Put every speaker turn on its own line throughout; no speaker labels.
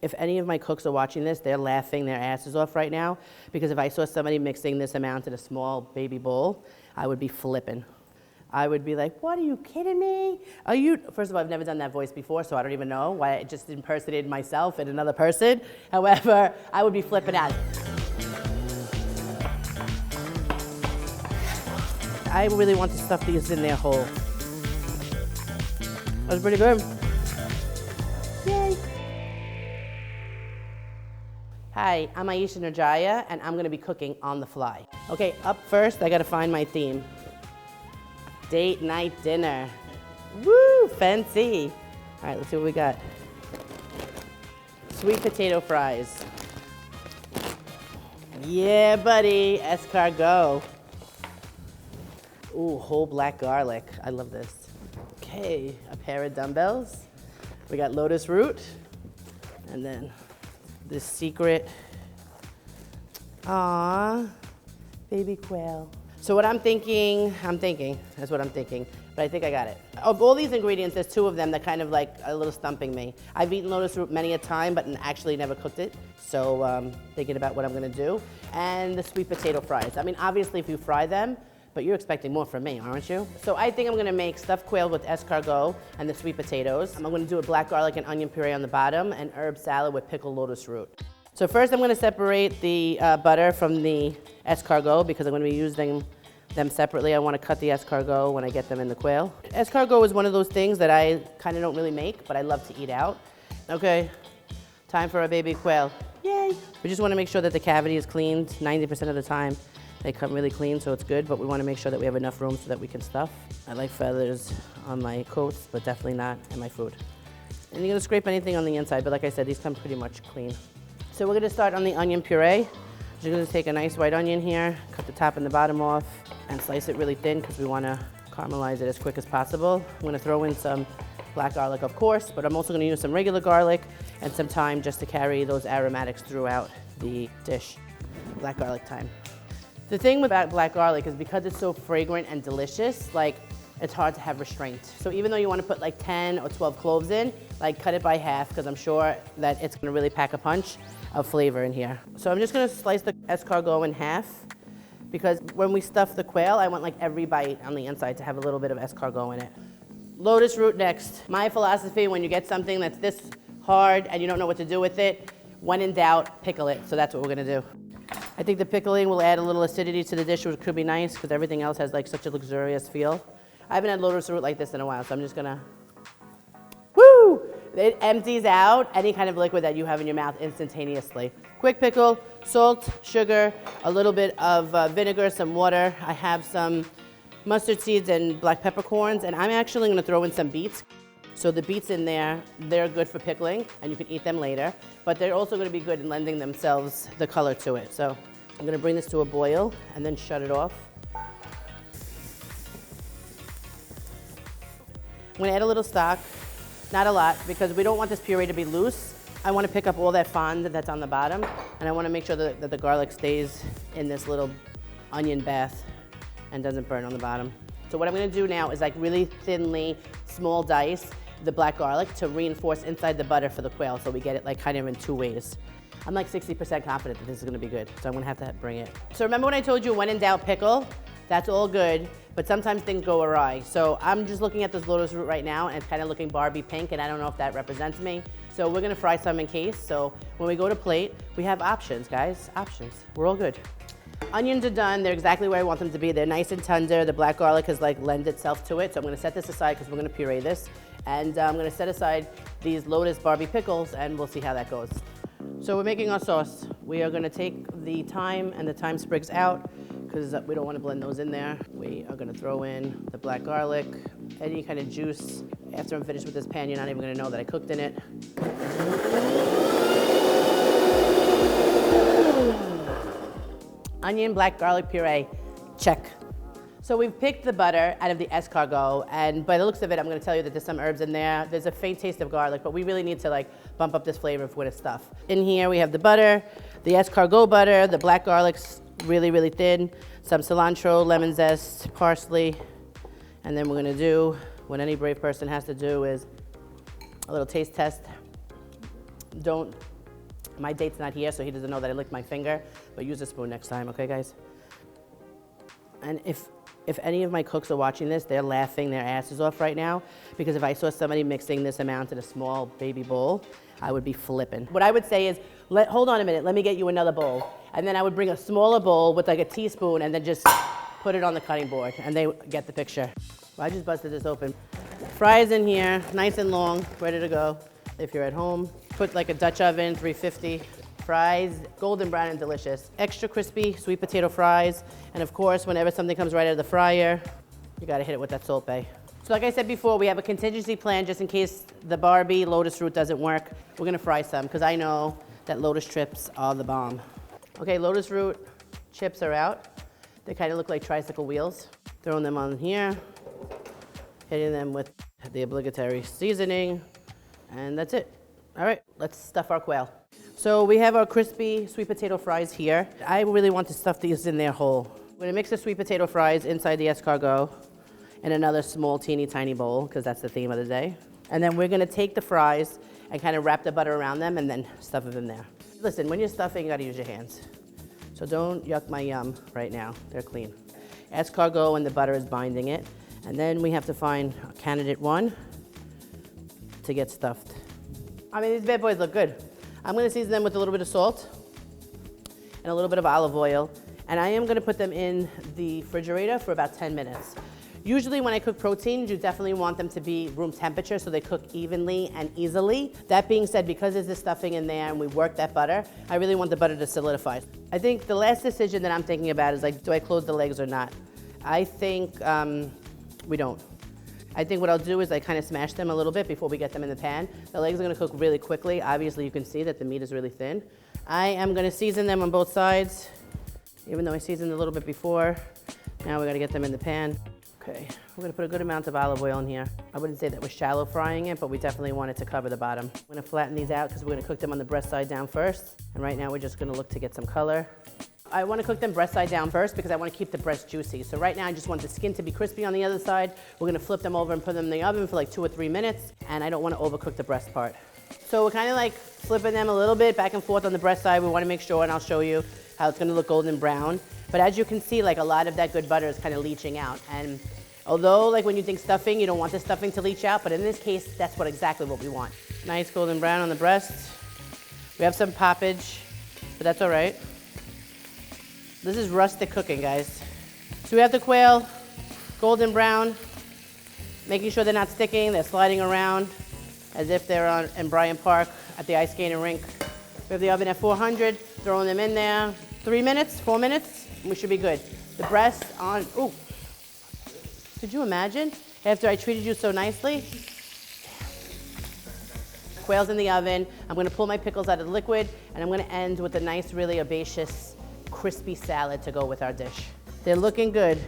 If any of my cooks are watching this, they're laughing their asses off right now, because if I saw somebody mixing this amount in a small baby bowl, I would be flipping. I would be like, what, are you kidding me? Are you, first of all, I've never done that voice before, so I don't even know why I just impersonated myself and another person. However, I would be flipping out. I really want to stuff these in there whole. That was pretty good. Yay. Hi, I'm Ayesha Nurdjaja, and I'm gonna be cooking on the fly. Okay, up first, I gotta find my theme. Date night dinner. Woo, fancy. All right, let's see what we got. Sweet potato fries. Yeah, buddy, escargot. Ooh, whole black garlic. I love this. Okay, a pair of dumbbells. We got lotus root, and then this secret, baby quail. So what I'm thinking, that's what I'm thinking, but I think I got it. Of all these ingredients, there's two of them that kind of like a little stumping me. I've eaten lotus root many a time, but actually never cooked it. So thinking about what I'm gonna do. And the sweet potato fries. I mean, obviously if you fry them, but you're expecting more from me, aren't you? So I think I'm gonna make stuffed quail with escargot and the sweet potatoes. I'm gonna do a black garlic and onion puree on the bottom and herb salad with pickled lotus root. So first I'm gonna separate the butter from the escargot because I'm gonna be using them separately. I wanna cut the escargot when I get them in the quail. Escargot is one of those things that I kinda don't really make, but I love to eat out. Okay, time for our baby quail. Yay! We just wanna make sure that the cavity is cleaned 90% of the time. They come really clean, so it's good, but we wanna make sure that we have enough room so that we can stuff. I like feathers on my coats, but definitely not in my food. And you're gonna scrape anything on the inside, but like I said, these come pretty much clean. So we're gonna start on the onion puree. You're gonna take a nice white onion here, cut the top and the bottom off, and slice it really thin because we wanna caramelize it as quick as possible. I'm gonna throw in some black garlic, of course, but I'm also gonna use some regular garlic and some thyme just to carry those aromatics throughout the dish. Black garlic thyme. The thing with black garlic is because it's so fragrant and delicious, like it's hard to have restraint. So even though you want to put like 10 or 12 cloves in, like cut it by half because I'm sure that it's going to really pack a punch of flavor in here. So I'm just going to slice the escargot in half because when we stuff the quail, I want like every bite on the inside to have a little bit of escargot in it. Lotus root next. My philosophy when you get something that's this hard and you don't know what to do with it, when in doubt, pickle it. So that's what we're going to do. I think the pickling will add a little acidity to the dish, which could be nice because everything else has like such a luxurious feel. I haven't had lotus root like this in a while, so I'm just gonna, woo! It empties out any kind of liquid that you have in your mouth instantaneously. Quick pickle, salt, sugar, a little bit of vinegar, some water. I have some mustard seeds and black peppercorns, and I'm actually gonna throw in some beets. So the beets in there, they're good for pickling, and you can eat them later, but they're also gonna be good in lending themselves the color to it. So I'm gonna bring this to a boil and then shut it off. I'm gonna add a little stock, not a lot, because we don't want this puree to be loose. I wanna pick up all that fond that's on the bottom, and I wanna make sure that the garlic stays in this little onion bath and doesn't burn on the bottom. So what I'm gonna do now is like really thinly, small dice the black garlic to reinforce inside the butter for the quail so we get it like kind of in two ways. I'm like 60% confident that this is gonna be good, so I'm gonna have to bring it. So remember when I told you when in doubt, pickle? That's all good, but sometimes things go awry. So I'm just looking at this lotus root right now and it's kind of looking Barbie pink, and I don't know if that represents me. So we're gonna fry some in case. So when we go to plate, we have options, guys, options. We're all good. Onions are done, they're exactly where I want them to be. They're nice and tender. The black garlic has like lent itself to it. So I'm gonna set this aside because we're gonna puree this. And I'm gonna set aside these lotus Barbie pickles and we'll see how that goes. So we're making our sauce. We are gonna take the thyme and the thyme sprigs out because we don't wanna blend those in there. We are gonna throw in the black garlic, any kind of juice. After I'm finished with this pan, you're not even gonna know that I cooked in it. Onion, black garlic puree, check. So we've picked the butter out of the escargot, and by the looks of it, I'm gonna tell you that there's some herbs in there. There's a faint taste of garlic, but we really need to like bump up this flavor with its stuff. In here, we have the butter, the escargot butter, the black garlic's really, really thin, some cilantro, lemon zest, parsley, and then we're gonna do what any brave person has to do is a little taste test. Don't My date's not here, so he doesn't know that I licked my finger, but use a spoon next time, okay, guys? And if any of my cooks are watching this, they're laughing their asses off right now, because if I saw somebody mixing this amount in a small baby bowl, I would be flipping. What I would say is, hold on a minute, let me get you another bowl. And then I would bring a smaller bowl with like a teaspoon and then just put it on the cutting board, and they get the picture. Well, I just busted this open. Fries in here, nice and long, ready to go. If you're at home, put like a Dutch oven, 350. Fries, golden brown and delicious. Extra crispy sweet potato fries. And of course, whenever something comes right out of the fryer, you gotta hit it with that Salt Bae. So like I said before, we have a contingency plan just in case the Barbie lotus root doesn't work. We're gonna fry some, because I know that lotus chips are the bomb. Okay, lotus root chips are out. They kind of look like tricycle wheels. Throwing them on here, hitting them with the obligatory seasoning, and that's it. All right, let's stuff our quail. So we have our crispy sweet potato fries here. I really want to stuff these in there whole. We're gonna mix the sweet potato fries inside the escargot in another small, teeny tiny bowl, because that's the theme of the day. And then we're gonna take the fries and kind of wrap the butter around them and then stuff them in there. Listen, when you're stuffing, you gotta use your hands. So don't yuck my yum right now, they're clean. Escargot and the butter is binding it. And then we have to find candidate one to get stuffed. I mean, these bad boys look good. I'm gonna season them with a little bit of salt and a little bit of olive oil. And I am gonna put them in the refrigerator for about 10 minutes. Usually when I cook proteins, you definitely want them to be room temperature so they cook evenly and easily. That being said, because there's the stuffing in there and we work that butter, I really want the butter to solidify. I think the last decision that I'm thinking about is like, do I close the legs or not? I think we don't. I think what I'll do is I kind of smash them a little bit before we get them in the pan. The legs are gonna cook really quickly. Obviously you can see that the meat is really thin. I am gonna season them on both sides, even though I seasoned a little bit before. Now we gotta get them in the pan. Okay, we're gonna put a good amount of olive oil in here. I wouldn't say that we're shallow frying it, but we definitely want it to cover the bottom. I'm gonna flatten these out because we're gonna cook them on the breast side down first. And right now we're just gonna look to get some color. I wanna cook them breast side down first because I wanna keep the breast juicy. So right now I just want the skin to be crispy on the other side. We're gonna flip them over and put them in the oven for like 2 or 3 minutes. And I don't wanna overcook the breast part. So we're kind of like flipping them a little bit back and forth on the breast side. We wanna make sure, and I'll show you how it's gonna look golden brown. But as you can see, like a lot of that good butter is kind of leaching out. And although like when you think stuffing, you don't want the stuffing to leach out, but in this case, that's exactly what we want. Nice golden brown on the breast. We have some poppage, but that's all right. This is rustic cooking, guys. So we have the quail, golden brown, making sure they're not sticking, they're sliding around as if they're in Bryant Park at the ice skating rink. We have the oven at 400, throwing them in there. 3 minutes, 4 minutes, we should be good. The breast on, ooh. Could you imagine after I treated you so nicely? Quail's in the oven. I'm gonna pull my pickles out of the liquid, and I'm gonna end with a nice, really herbaceous, crispy salad to go with our dish. They're looking good.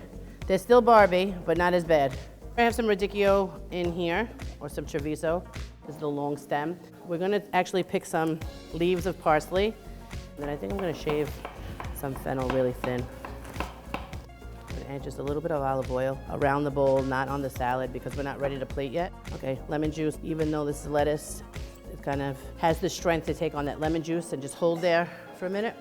They're still Barbie, but not as bad. I have some radicchio in here, or some chorizo. This is the long stem. We're gonna actually pick some leaves of parsley, and then I think I'm gonna shave some fennel really thin. And just a little bit of olive oil around the bowl, not on the salad because we're not ready to plate yet. Okay, lemon juice, even though this is lettuce, it kind of has the strength to take on that lemon juice and just hold there for a minute.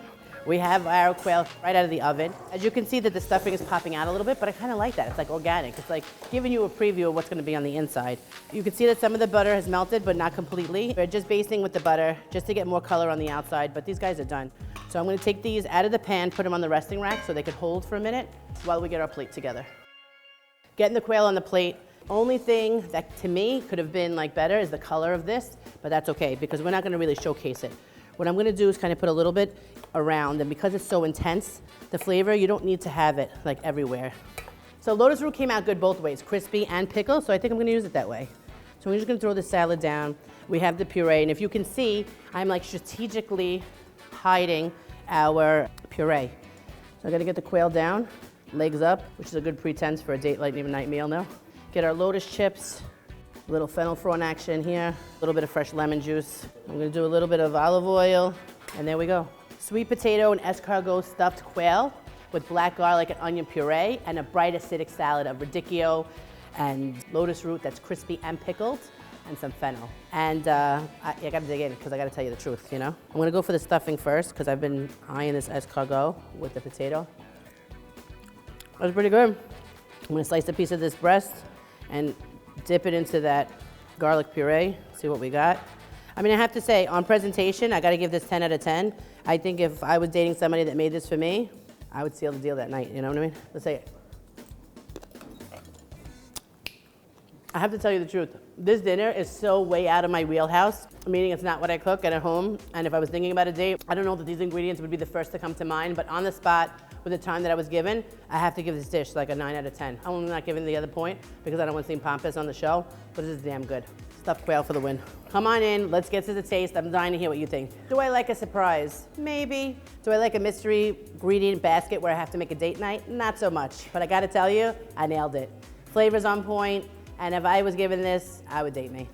We have our quail right out of the oven. As you can see that the stuffing is popping out a little bit, but I kind of like that. It's like organic. It's like giving you a preview of what's going to be on the inside. You can see that some of the butter has melted, but not completely. We're just basting with the butter just to get more color on the outside, but these guys are done. So I'm going to take these out of the pan, put them on the resting rack so they could hold for a minute while we get our plate together. Getting the quail on the plate. Only thing that to me could have been like better is the color of this, but that's okay because we're not going to really showcase it. What I'm going to do is kind of put a little bit around, and because it's so intense, the flavor, you don't need to have it like everywhere. So lotus root came out good both ways, crispy and pickled, so I think I'm going to use it that way. So we're just going to throw the salad down. We have the puree, and if you can see, I'm like strategically hiding our puree. So I'm going to get the quail down, legs up, which is a good pretense for a date night meal now. Get our lotus chips. A little fennel frond action here, a little bit of fresh lemon juice. I'm gonna do a little bit of olive oil, and there we go. Sweet potato and escargot stuffed quail with black garlic and onion puree and a bright acidic salad of radicchio and lotus root that's crispy and pickled. and some fennel. And I gotta dig in because I gotta tell you the truth, you know? I'm gonna go for the stuffing first because I've been eyeing this escargot with the potato. That was pretty good. I'm gonna slice a piece of this breast and dip it into that garlic puree, see what we got. I mean, I have to say, on presentation, I gotta give this 10 out of 10. I think if I was dating somebody that made this for me, I would seal the deal that night, you know what I mean? Let's say it. I have to tell you the truth. This dinner is so way out of my wheelhouse, meaning it's not what I cook at home. And if I was thinking about a date, I don't know that these ingredients would be the first to come to mind, but on the spot, with the time that I was given, I have to give this dish like a 9 out of 10. I'm not giving the other point because I don't want to seem pompous on the show, but this is damn good. Stuffed quail for the win. Come on in, let's get to the taste. I'm dying to hear what you think. Do I like a surprise? Maybe. Do I like a mystery ingredient basket where I have to make a date night? Not so much, but I gotta tell you, I nailed it. Flavor's on point. And if I was given this, I would date me.